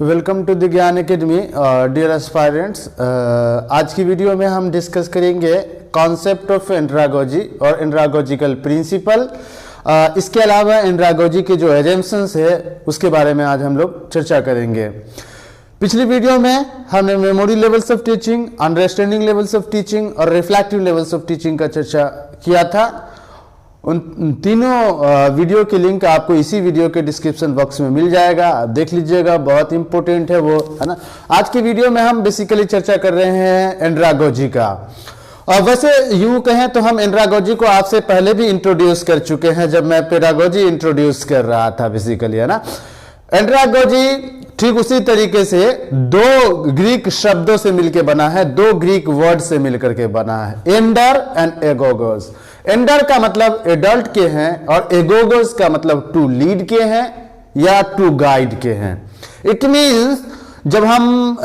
Welcome to the ज्ञान academy dear aspirants. आज की वीडियो में हम डिस्कस करेंगे कॉन्सेप्ट ऑफ एंड्रागोजी और एंड्रागोजिकल प्रिंसिपल। इसके अलावा एंड्रागोजी के जो एजम्पशंस है उसके बारे में आज हम लोग चर्चा करेंगे। पिछली वीडियो में हमने memory levels of teaching, understanding levels of teaching और रिफ्लेक्टिव लेवल्स ऑफ टीचिंग का चर्चा किया था। उन तीनों वीडियो की लिंक आपको इसी वीडियो के डिस्क्रिप्शन बॉक्स में मिल जाएगा, आप देख लीजिएगा, बहुत इंपॉर्टेंट है वो, है ना। आज की वीडियो में हम बेसिकली चर्चा कर रहे हैं एंड्रागोजी का। और वैसे यूं कहें तो हम एंड्रागोजी को आपसे पहले भी इंट्रोड्यूस कर चुके हैं जब मैं पेडागोजी इंट्रोड्यूस कर रहा था बेसिकली, है ना। एंड्रागोजी ठीक उसी तरीके से दो ग्रीक शब्दों से मिलकर बना है, दो ग्रीक वर्ड से मिलकर के बना है, एंडर एंड एगोगोस। एंडर का मतलब एडल्ट के हैं और एगोगोस का मतलब टू लीड के हैं या टू गाइड के हैं। इट मींस जब हम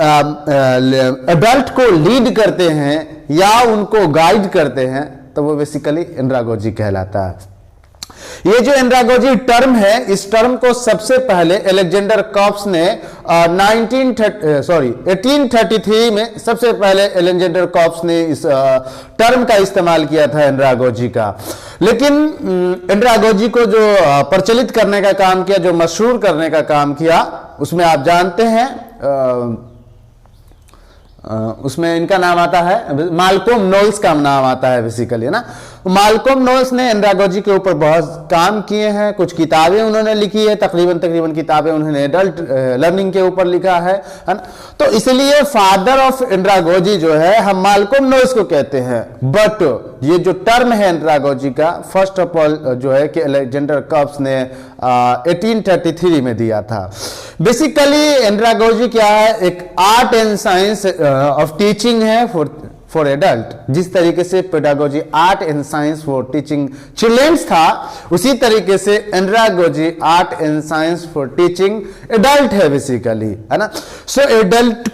एडल्ट को लीड करते हैं या उनको गाइड करते हैं तो वो बेसिकली एंड्रागोजी कहलाता है। ये जो एंड्रागोजी टर्म है, इस टर्म को सबसे पहले अलेक्जेंडर कॉप्स ने 1833 में सबसे पहले अलेक्जेंडर कॉप्स ने इस टर्म का इस्तेमाल किया था एंड्रागोजी का। लेकिन एंड्रागोजी को जो प्रचलित करने का काम किया, जो मशहूर करने का काम किया, उसमें आप जानते हैं उसमें इनका नाम आता है, माल्कोम नोल्स का नाम आता है बेसिकली, है ना। माल्कोम नोल्स ने एंड्रागोजी के ऊपर बहुत काम किए हैं, कुछ किताबें उन्होंने लिखी है, तकरीबन किताबें उन्होंने एडल्ट लर्निंग के ऊपर लिखा है ना। तो इसलिए फादर ऑफ एंड्रागोजी जो है हम माल्कोम नोल्स को कहते हैं। बट ये जो टर्म है एंड्रागोजी का, फर्स्ट ऑफ ऑल जो है कि अलेक्जेंडर कॉप्स ने 1833 में दिया था। बेसिकली एंड्रागोजी क्या है, एक art and science of teaching है फॉर एडल्ट। जिस तरीके से pedagogy art and science for teaching childrens था, उसी तरीके से andragogy art and science for teaching adult है बेसिकली, है ना। सो एडल्ट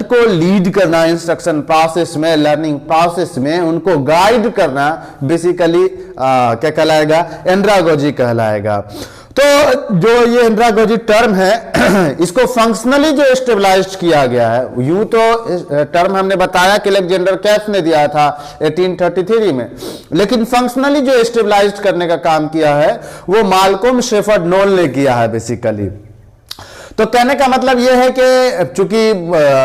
को लीड करना इंस्ट्रक्शन प्रोसेस में, लर्निंग प्रोसेस में, उनको गाइड करना बेसिकली क्या कहलाएगा, एंड्रागोजी कहलाएगा। तो जो ये एंड्रागोजी टर्म है इसको फंक्शनली जो स्टेबलाइज्ड किया गया है, यूं तो टर्म हमने बताया कि अलेक्जेंडर कॉप्स ने दिया था 1833 में, लेकिन फंक्शनली जो स्टेबलाइज्ड करने का काम किया है वो माल्कोम शेफर्ड नोल ने किया है बेसिकली। तो कहने का मतलब यह है कि चूंकि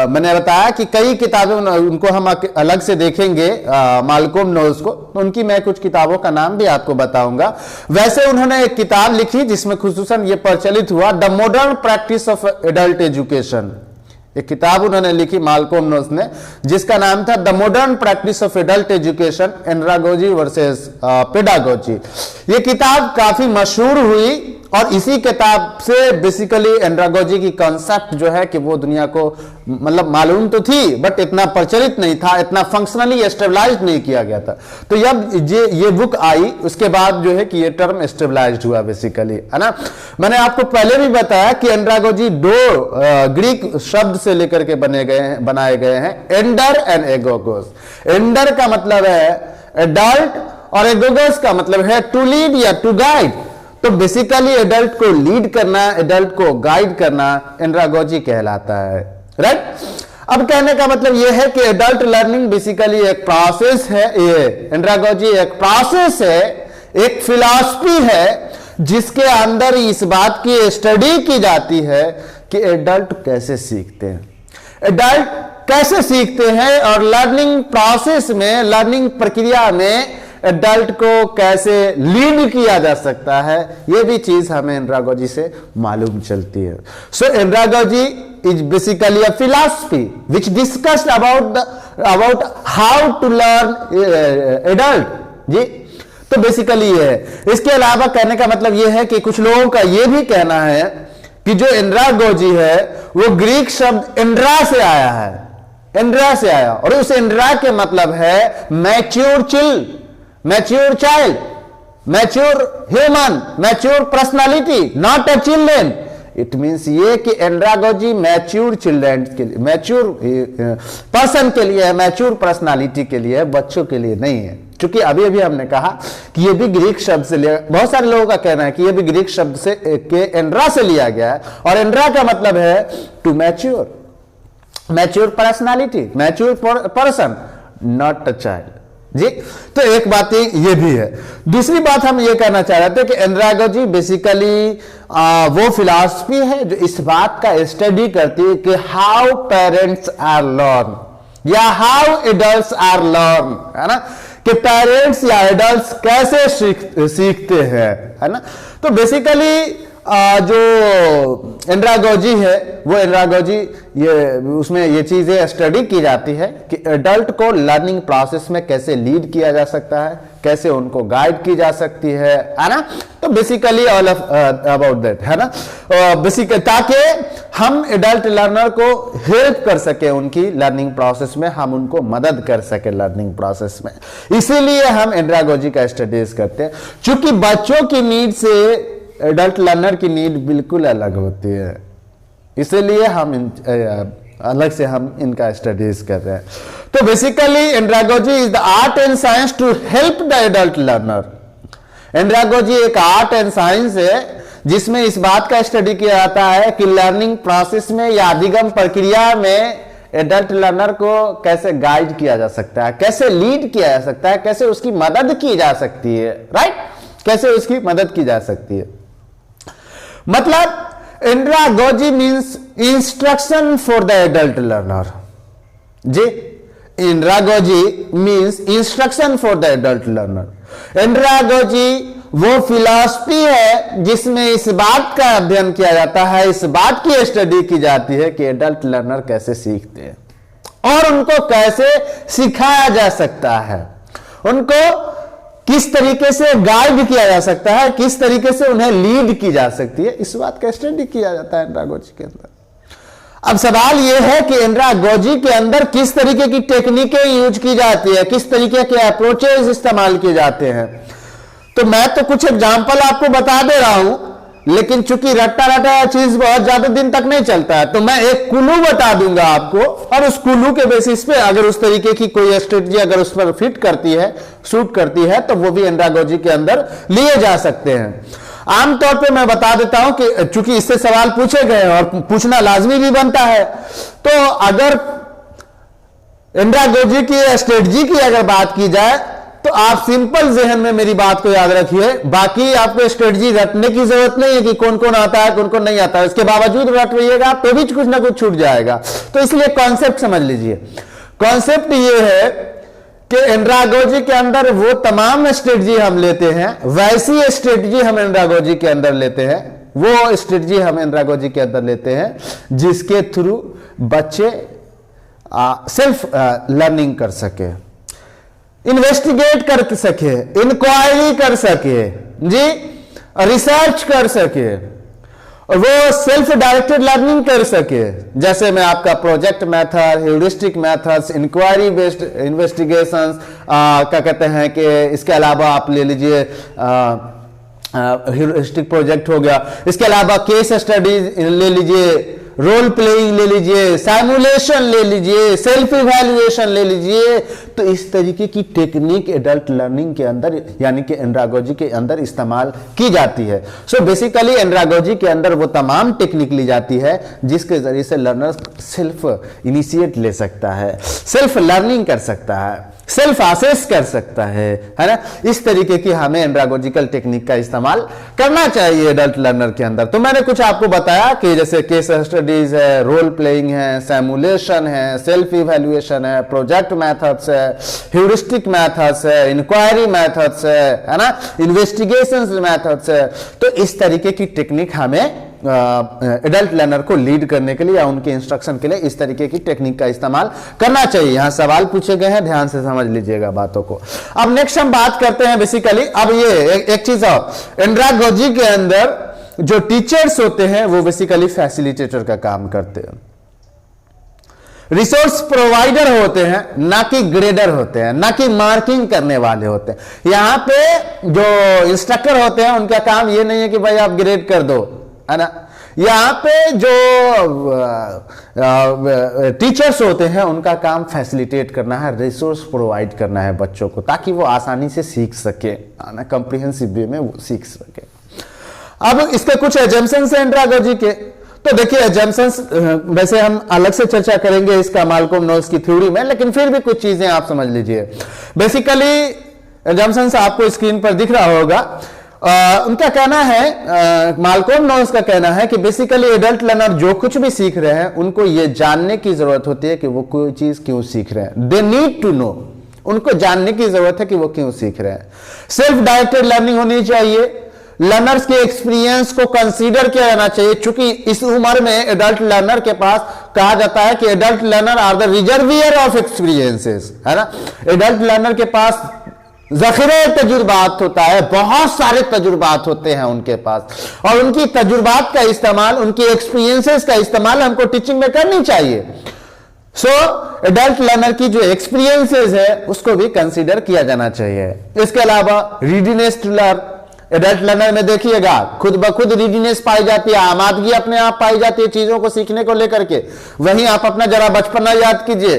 मैंने बताया कि कई किताबें उनको हम अलग से देखेंगे माल्कोम नोल्स को, तो उनकी मैं कुछ किताबों का नाम भी आपको बताऊंगा। वैसे उन्होंने एक किताब लिखी जिसमें खुसूसन ये प्रचलित हुआ, the modern practice of adult education. एक किताब उन्होंने लिखी माल्कोम नोल्स ने जिसका नाम था the modern practice of adult education, andragogy versus pedagogy. ये किताब काफी मशहूर हुई और इसी किताब से बेसिकली एंड्रागोजी की कॉन्सेप्ट जो है कि वो दुनिया को मतलब मालूम तो थी बट इतना प्रचलित नहीं था, इतना फंक्शनली स्टेबलाइज्ड नहीं किया गया था। तो जब ये बुक आई उसके बाद जो है कि ये टर्म स्टेबलाइज्ड हुआ बेसिकली, है ना। मैंने आपको पहले भी बताया कि एंड्रागोजी दो ग्रीक शब्द से लेकर के बनाए गए हैं, एंडर एंड एगोगोस। एंडर का मतलब है एडल्ट और एगोगोस का मतलब है टू लीड या टू गाइड। तो बेसिकली एडल्ट को लीड करना, एडल्ट को गाइड करना एंड्रागोजी कहलाता है, राइट। अब कहने का मतलब यह है कि एडल्ट लर्निंग बेसिकली एक प्रोसेस है, ये एंड्रागोजी एक प्रोसेस है, एक फिलॉसफी है जिसके अंदर इस बात की स्टडी की जाती है कि एडल्ट कैसे सीखते हैं, एडल्ट कैसे सीखते हैं और लर्निंग प्रोसेस में, लर्निंग प्रक्रिया में एडल्ट को कैसे लीड किया जा सकता है, यह भी चीज हमें एंड्रागोजी से मालूम चलती है। So andragogy is basically a philosophy which discussed about how to learn adult ji. तो बेसिकली ये है। इसके अलावा कहने का मतलब यह है कि कुछ लोगों का यह भी कहना है कि जो एंड्रागोजी है वो ग्रीक शब्द एंड्रा से आया है, एंड्रा से आया, और उस एंड्रा के मतलब है mature chill, mature child, mature human, mature personality, not a children. It means ये कि एंड्रागोजी मैच्योर चिल्ड्रन के लिए, मैच्योर पर्सन के लिए है, मैच्योर पर्सनालिटी के लिए है, बच्चों के लिए नहीं है। क्योंकि अभी अभी हमने कहा कि ये भी ग्रीक शब्द से लिया, बहुत सारे लोगों का कहना है कि ये भी ग्रीक शब्द से के एंड्रा से लिया गया है, और एंड्रा का मतलब है to mature, mature personality, mature person, not a child ji. तो एक बात ये भी है। दूसरी बात हम ये कहना चाह रहे थे कि एंड्रागोजी बेसिकली वो फिलॉसफी है जो इस बात का स्टडी करती है कि हाउ पेरेंट्स आर लर्न या हाउ एडल्ट्स आर लर्न, है ना, कि पेरेंट्स या एडल्ट्स कैसे सीखते हैं, है ना। तो बेसिकली जो एंड्रागोजी है वो एंड्रागोजी ये उसमें ये चीजें स्टडी की जाती है कि एडल्ट को लर्निंग प्रोसेस में कैसे लीड किया जा सकता है, कैसे उनको गाइड की जा सकती है ना। तो बेसिकली ऑल अबाउट दैट, है ना, बेसिकली ताकि हम एडल्ट लर्नर को हेल्प कर सके, उनकी लर्निंग प्रोसेस में हम उनको मदद कर सके लर्निंग प्रोसेस में। इसीलिए हम एंड्रागोजी का स्टडीज करते हैं, क्योंकि बच्चों की नीड से एडल्ट लर्नर की नीड बिल्कुल अलग होती है, इसलिए हम अलग से हम इनका स्टडीज कर रहे हैं। तो basically andragogy is the art and science to help the adult learner. Andragogy एक आर्ट एंड साइंस है जिसमें इस बात का स्टडी किया जाता है कि लर्निंग प्रोसेस में या अधिगम प्रक्रिया में एडल्ट लर्नर को कैसे गाइड किया जा सकता है, कैसे लीड किया जा सकता है, कैसे उसकी मदद की जा सकती है, राइट, कैसे उसकी मदद की जा सकती है। मतलब andragogy means instruction for the adult learner जी। Andragogy means instruction for the adult learner. Andragogy वो फिलॉसफी है जिसमें इस बात का अध्ययन किया जाता है, इस बात की स्टडी की जाती है कि एडल्ट लर्नर कैसे सीखते हैं और उनको कैसे सिखाया जा सकता है, उनको किस तरीके से गाइड किया जा सकता है, किस तरीके से उन्हें लीड की जा सकती है, इस बात का स्टडी किया जाता है एंड्रागोजी के अंदर। अब सवाल यह है कि एंड्रागोजी के अंदर किस तरीके की टेक्निकें यूज की जाती है, किस तरीके के अप्रोचेस इस्तेमाल किए जाते हैं। तो मैं तो कुछ एग्जाम्पल आपको बता दे रहा हूं, लेकिन चूंकि रट्टा रटा चीज बहुत ज्यादा दिन तक नहीं चलता है, तो मैं एक कुलू बता दूंगा आपको, और उस कुलू के बेसिस पे अगर उस तरीके की कोई स्ट्रेटजी अगर उस पर फिट करती है, सूट करती है, तो वो भी एंड्रागोजी के अंदर लिए जा सकते हैं। आमतौर पे मैं बता देता हूं कि चूंकि इससे सवाल पूछे गए और पूछना लाजमी भी बनता है, तो अगर एंड्रागोजी की स्ट्रेटजी की अगर बात की जाए तो आप सिंपल जहन में मेरी बात को याद रखिए। बाकी आपको स्ट्रेटजी रटने की जरूरत नहीं है कि कौन कौन आता है कौन कौन नहीं आता है, इसके बावजूद रट रहिएगा तो भी कुछ ना कुछ छूट जाएगा। तो इसलिए कॉन्सेप्ट समझ लीजिए। कॉन्सेप्ट ये है कि एंड्रागोजी के अंदर वो तमाम स्ट्रेटजी हम लेते हैं, वैसी स्ट्रेटजी हम एंड्रागोजी के अंदर लेते हैं, वो स्ट्रेटजी हम एंड्रागोजी के अंदर लेते हैं जिसके थ्रू बच्चे सेल्फ लर्निंग कर सके, इन्वेस्टिगेट कर सके, इंक्वायरी कर सके जी, रिसर्च कर सके, और वो सेल्फ डायरेक्टेड लर्निंग कर सके। जैसे मैं आपका project method, heuristic methods, inquiry based investigations क्या कहते हैं कि इसके अलावा आप ले लीजिए ह्यूरिस्टिक प्रोजेक्ट हो गया, इसके अलावा केस स्टडीज ले लीजिए, रोल प्लेइंग ले लीजिए, साइमुलेशन ले लीजिए, सेल्फ इवैल्यूएशन ले लीजिए। तो इस तरीके की टेक्निक एडल्ट लर्निंग के अंदर यानी कि एंड्रागोजी के अंदर इस्तेमाल की जाती है। सो बेसिकली एंड्रागोजी के अंदर वो तमाम टेक्निक ली जाती है जिसके जरिए से लर्नर सेल्फ इनिशिएट ले सकता है, सेल्फ लर्निंग कर सकता है, सेल्फ असेस कर सकता है ना। इस तरीके की हमें एंड्रागोजिकल टेक्निक का इस्तेमाल करना चाहिए एडल्ट लर्नर के अंदर। तो मैंने कुछ आपको बताया कि जैसे केस स्टडीज है, रोल प्लेइंग है, सैमुलेशन है, सेल्फ इवैल्यूएशन है, प्रोजेक्ट मेथड्स है, ह्यूरिस्टिक मेथड्स है, इंक्वायरी मेथड्स है ना, इन्वेस्टिगेशंस मेथड्स है। तो इस तरीके की टेक्निक हमें एडल्ट लर्नर को लीड करने के लिए या उनके इंस्ट्रक्शन के लिए इस तरीके की टेक्निक का इस्तेमाल करना चाहिए। यहां सवाल पूछे गए हैं, ध्यान से समझ लीजिएगा बातों को। अब नेक्स्ट हम बात करते हैं बेसिकली, अब ये एक चीज और, एंड्रागोजी के अंदर जो टीचर्स होते हैं वो बेसिकली फैसिलिटेटर का काम करते हैं, रिसोर्स प्रोवाइडर होते हैं, ना कि ग्रेडर होते हैं, ना कि मार्किंग करने वाले होते हैं। यहां पे जो इंस्ट्रक्टर होते हैं उनका काम ये नहीं है कि भाई आप ग्रेड कर दो, है ना। यहाँ पे जो टीचर्स होते हैं उनका काम फैसिलिटेट करना है, रिसोर्स प्रोवाइड करना है बच्चों को, ताकि वो आसानी से सीख सके, ना कॉम्प्रिहेंसिव वे में वो सीख सके। अब इसके कुछ एजम्पशंस हैं एंड्रागोजी के। तो देखिए एजम्पशंस वैसे हम अलग से चर्चा करेंगे इसका माल्कोम नोल्स की थ्योरी में, लेकिन फिर भी कुछ चीजें आप समझ लीजिए। बेसिकली एजम्पशंस आपको स्क्रीन पर दिख रहा होगा। उनका कहना है, माल्कोम नोल्स का कहना है कि बेसिकली एडल्ट लर्नर जो कुछ भी सीख रहे हैं उनको ये जानने की जरूरत होती है कि वो कोई चीज क्यों सीख रहे हैं। दे नीड टू नो, उनको जानने की जरूरत है कि वो क्यों सीख रहे हैं। सेल्फ डायरेक्टेड लर्निंग होनी चाहिए। लर्नर्स के एक्सपीरियंस को कंसीडर किया जाना चाहिए, क्योंकि इस उम्र में एडल्ट लर्नर के पास कहा जाता है कि adult learner are the reservoir of experiences, है ना। एडल्ट लर्नर के पास जखीरे तजुर्बात होता है, बहुत सारे तजुर्बात होते हैं उनके पास, और उनकी तजुर्बात का इस्तेमाल, उनकी एक्सपीरियंसेस का इस्तेमाल हमको टीचिंग में करनी चाहिए। सो एडल्ट लर्नर की जो एक्सपीरियंसेस है उसको भी कंसीडर किया जाना चाहिए। इसके अलावा रीडीनेस टू लर्न, एडल्ट लर्नर में देखिएगा खुद ब खुद रीडीनेस पाई जाती है, आमादगी अपने आप पाई जाती है चीजों को सीखने को लेकर के। वहीं आप अपना जरा बचपना याद कीजिए,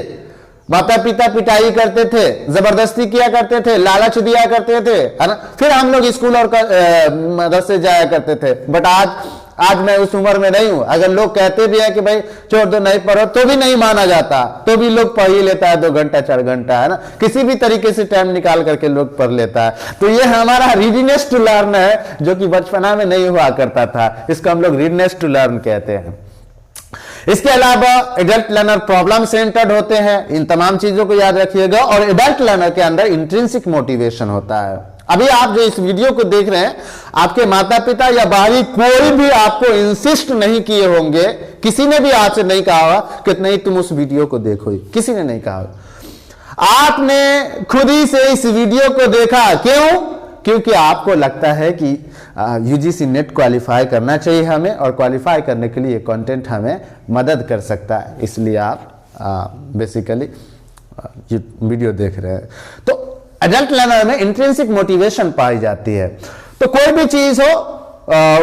माता पिता पिटाई करते थे, जबरदस्ती किया करते थे, लालच दिया करते थे, है ना, फिर हम लोग स्कूल और मदरसे जाया करते थे। बट आज मैं उस उम्र में नहीं हूं। अगर लोग कहते भी है कि भाई छोड़ दो नहीं पढ़ो, तो भी नहीं माना जाता, तो भी लोग पढ़ ही लेता है 2 घंटा 4 घंटा, है ना, किसी भी तरीके से टाइम निकाल करके लोग पढ़ लेता है। तो ये हमारा रीडीनेस टू लर्न है, जो कि बचपना में नहीं हुआ करता था। इसको हम लोग रीडीनेस टू लर्न कहते हैं। इसके अलावा एडल्ट लर्नर प्रॉब्लम सेंटर्ड होते हैं, इन तमाम चीजों को याद रखिएगा। और एडल्ट लर्नर के अंदर इंट्रिंसिक मोटिवेशन होता है। अभी आप जो इस वीडियो को देख रहे हैं, आपके माता पिता या बाहरी कोई भी आपको इंसिस्ट नहीं किए होंगे, किसी ने भी आपसे नहीं कहा होगा कि नहीं तुम उस वीडियो को देखो, किसी ने नहीं कहा। आपने खुद ही से इस वीडियो को देखा। क्यों? क्योंकि आपको लगता है कि यूजीसी नेट क्वालिफाई करना चाहिए हमें, और क्वालिफाई करने के लिए कंटेंट हमें मदद कर सकता है, इसलिए आप बेसिकली ये वीडियो देख रहे हैं। तो एडल्ट लर्नर में इंट्रिंसिक मोटिवेशन पाई जाती है। तो कोई भी चीज हो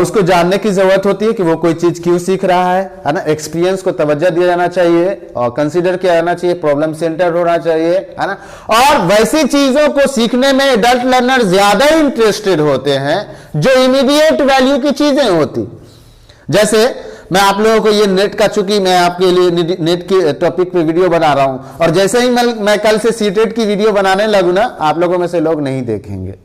उसको जानने की जरूरत होती है कि वो कोई चीज क्यों सीख रहा है ना। एक्सपीरियंस को तवज्जो दिया जाना चाहिए और कंसीडर किया जाना चाहिए, प्रॉब्लम सेंटर होना चाहिए, है ना। और वैसी चीजों को सीखने में एडल्ट लर्नर ज्यादा इंटरेस्टेड होते हैं जो इमीडिएट वैल्यू की चीजें होती। जैसे मैं आप लोगों को ये नेट का, चूंकि मैं आपके लिए नेट के टॉपिक पे वीडियो बना रहा हूं, और जैसे ही मैं कल से सीटेट की वीडियो बनाने लगूं ना, आप लोगों में से लोग नहीं देखेंगे।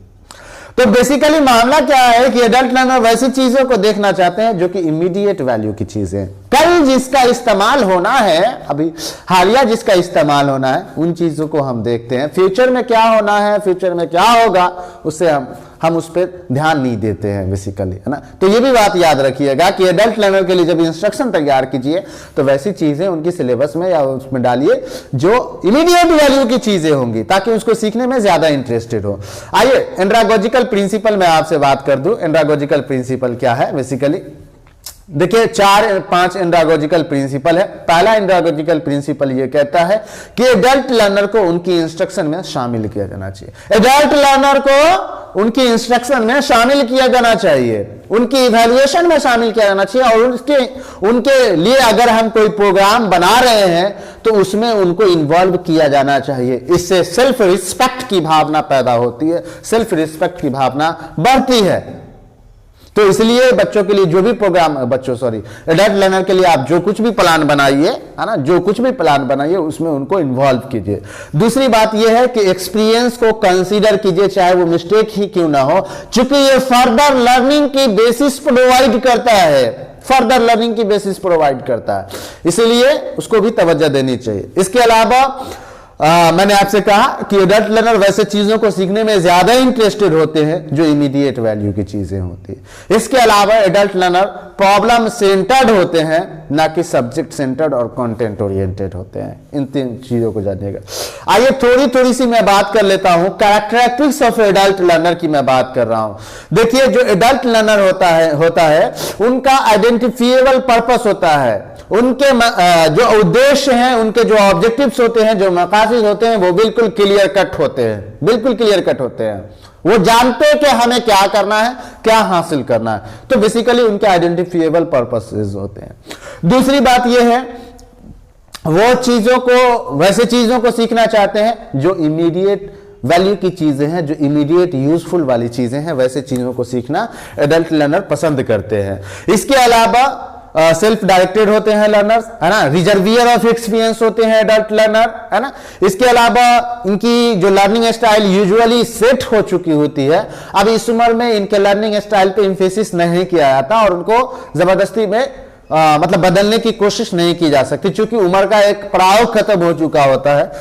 तो बेसिकली मामला क्या है कि एडल्ट लर्नर वैसी चीजों को देखना चाहते हैं जो कि इमीडिएट वैल्यू की चीजें, कल जिसका इस्तेमाल होना है, अभी हालिया जिसका इस्तेमाल होना है, उन चीजों को हम देखते हैं। फ्यूचर में क्या होना है, फ्यूचर में क्या होगा, उससे हम उस पर ध्यान नहीं देते हैं बेसिकली, है ना। तो ये भी बात याद रखिएगा कि एडल्ट लर्नर के लिए जब इंस्ट्रक्शन तैयार कीजिए तो वैसी चीजें उनकी सिलेबस में या उसमें डालिए जो इमीडिएट वैल्यू की चीजें होंगी, ताकि उसको सीखने में ज्यादा इंटरेस्टेड हो। आइए एंड्रागोजिकल प्रिंसिपल में आपसे बात कर दूं। एंड्रागोजिकल प्रिंसिपल क्या है? बेसिकली देखिए 4-5 एंड्रागोजिकल प्रिंसिपल है। पहला एंड्रागोजिकल प्रिंसिपल ये कहता है कि एडल्ट लर्नर को उनकी इंस्ट्रक्शन में शामिल किया जाना चाहिए। एडल्ट लर्नर को उनकी इंस्ट्रक्शन में शामिल किया जाना चाहिए, उनकी इवैल्यूएशन में शामिल किया जाना चाहिए, और उनके लिए अगर हम कोई प्रोग्राम बना रहे हैं तो उसमें उनको इन्वॉल्व किया जाना चाहिए। इससे सेल्फ रिस्पेक्ट की भावना पैदा होती है, सेल्फ रिस्पेक्ट की भावना बढ़ती है। तो इसलिए बच्चों के लिए जो भी प्रोग्राम, एडल्ट लर्नर के लिए आप जो कुछ भी प्लान बनाइए, है ना, जो कुछ भी प्लान बनाइए उसमें उनको इन्वॉल्व कीजिए। दूसरी बात यह है कि एक्सपीरियंस को कंसीडर कीजिए, चाहे वो मिस्टेक ही क्यों ना हो, चूंकि ये फर्दर लर्निंग की बेसिस प्रोवाइड करता है, फर्दर लर्निंग की बेसिस प्रोवाइड करता है, इसलिए उसको भी तवज्जो देनी चाहिए। इसके अलावा मैंने आपसे कहा कि एडल्ट लर्नर वैसे चीजों को सीखने में ज्यादा इंटरेस्टेड होते हैं जो इमीडिएट वैल्यू की चीजें होती है। इसके अलावा एडल्ट लर्नर प्रॉब्लम सेंटर्ड होते हैं, ना कि सब्जेक्ट सेंटर्ड और कंटेंट ओरिएंटेड होते हैं। इन 3 चीजों को जानिएगा। आइए थोड़ी सी मैं बात कर लेता हूं कैरेक्टरिस्टिक्स ऑफ एडल्ट लर्नर की मैं बात कर रहा हूं। देखिए जो एडल्ट लर्नर होता है उनका आइडेंटिफिएबल पर्पस होता है, उनके जो उद्देश्य हैं, उनके जो ऑब्जेक्टिव्स होते हैं, जो मकासद होते हैं, वो बिल्कुल क्लियर कट होते हैं, बिल्कुल क्लियर कट होते हैं। वो जानते हैं कि हमें क्या करना है, क्या हासिल करना है। तो बेसिकली उनके आइडेंटिफिएबल पर्पसेस होते हैं। दूसरी बात यह है, वो चीजों को, वैसे चीजों को सीखना चाहते हैं जो इमीडिएट वैल्यू की चीजें हैं, जो इमीडिएट यूजफुल वाली चीजें हैं, वैसे चीजों को सीखना एडल्ट लर्नर पसंद करते हैं। इसके अलावा सेल्फ डायरेक्टेड होते हैं लर्नर्स, है ना, रिजर्वियर ऑफ एक्सपीरियंस होते हैं एडल्ट लर्नर, है ना। इसके अलावा इनकी जो लर्निंग स्टाइल यूजुअली सेट हो चुकी होती है। अब इस उम्र में इनके लर्निंग स्टाइल पे इंफेसिस नहीं किया जाता और उनको जबरदस्ती में मतलब बदलने की कोशिश नहीं की जा सकती, क्योंकि उम्र का एक पड़ाव खत्म हो चुका होता है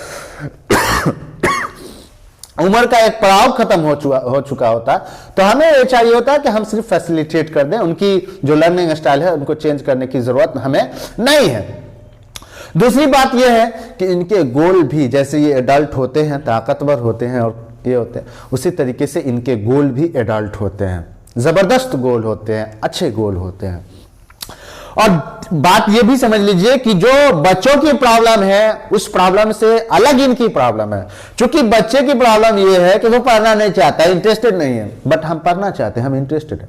उम्र का एक पड़ाव खत्म हो चुका होता है। तो हमें ये चाहिए होता है कि हम सिर्फ फैसिलिटेट कर दें, उनकी जो लर्निंग स्टाइल है उनको चेंज करने की जरूरत हमें नहीं है। दूसरी बात यह है कि इनके गोल भी, जैसे ये एडल्ट होते हैं, ताकतवर होते हैं और ये होते हैं, उसी तरीके से इनके गोल भी एडल्ट होते हैं, जबरदस्त गोल होते हैं, अच्छे गोल होते हैं। और बात यह भी समझ लीजिए कि जो बच्चों की प्रॉब्लम है उस प्रॉब्लम से अलग इनकी प्रॉब्लम है। क्योंकि बच्चे की प्रॉब्लम यह है कि वो पढ़ना नहीं चाहता, इंटरेस्टेड नहीं है, बट हम पढ़ना चाहते हैं, हम इंटरेस्टेड है।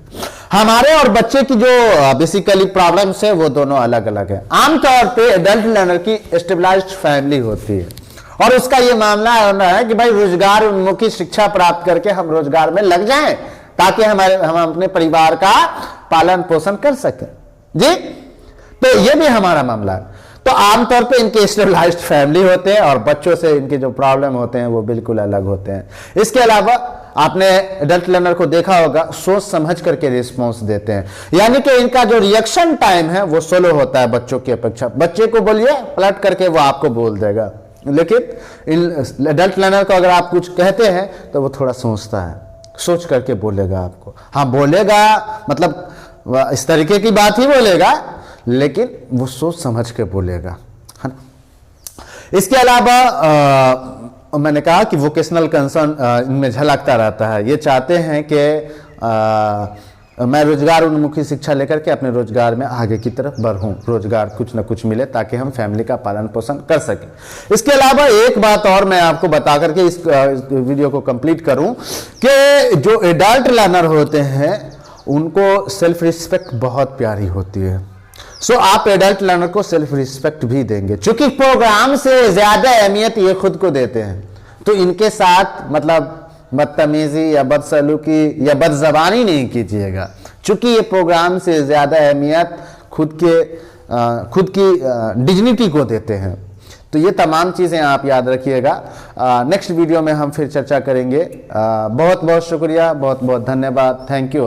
हमारे और बच्चे की जो बेसिकली प्रॉब्लम्स है वो दोनों अलग अलग है। आमतौर पे एडल्ट लर्नर की स्टेबलाइज्ड फैमिली होती है और उसका ये मामला है कि भाई रोजगार उन्मुखी शिक्षा प्राप्त करके हम रोजगार में लग जाएं ताकि हम अपने परिवार का पालन पोषण कर सकें जी। तो ये भी हमारा मामला है। तो आमतौर पे इनके स्टेबलाइज्ड फैमिली होते हैं और बच्चों से इनके जो प्रॉब्लम होते हैं वो बिल्कुल अलग होते हैं। इसके अलावा आपने एडल्ट लर्नर को देखा होगा, सोच समझ करके रिस्पॉन्स देते हैं, यानी कि इनका जो रिएक्शन टाइम है वो स्लो होता है बच्चों की अपेक्षा। बच्चे को बोलिए पलट करके वो आपको बोल देगा, लेकिन एडल्ट लर्नर को अगर आप कुछ कहते हैं तो वो थोड़ा सोचता है, सोच करके बोलेगा आपको। हाँ बोलेगा, मतलब इस तरीके की बात ही बोलेगा, लेकिन वो सोच समझ के बोलेगा, है ना। इसके अलावा मैंने कहा कि वोकेशनल कंसर्न इनमें झलकता रहता है। ये चाहते हैं कि मैं रोजगार उन्मुखी शिक्षा लेकर के अपने रोजगार में आगे की तरफ बढ़ूं, रोजगार कुछ ना कुछ मिले ताकि हम फैमिली का पालन पोषण कर सकें। इसके अलावा एक बात और मैं आपको बता करके इस वीडियो को कंप्लीट करूं कि जो एडल्ट लर्नर होते हैं उनको सेल्फ रिस्पेक्ट बहुत प्यारी होती है। सो आप एडल्ट लर्नर को सेल्फ रिस्पेक्ट भी देंगे, क्योंकि प्रोग्राम से ज्यादा अहमियत ये खुद को देते हैं। तो इनके साथ मतलब बदतमीजी या बदसलूकी या बदजबानी नहीं कीजिएगा, क्योंकि ये प्रोग्राम से ज्यादा अहमियत खुद की डिग्निटी को देते हैं। तो ये तमाम चीजें आप याद रखिएगा। नेक्स्ट वीडियो में हम फिर चर्चा करेंगे। बहुत बहुत शुक्रिया, बहुत बहुत धन्यवाद। Thank you.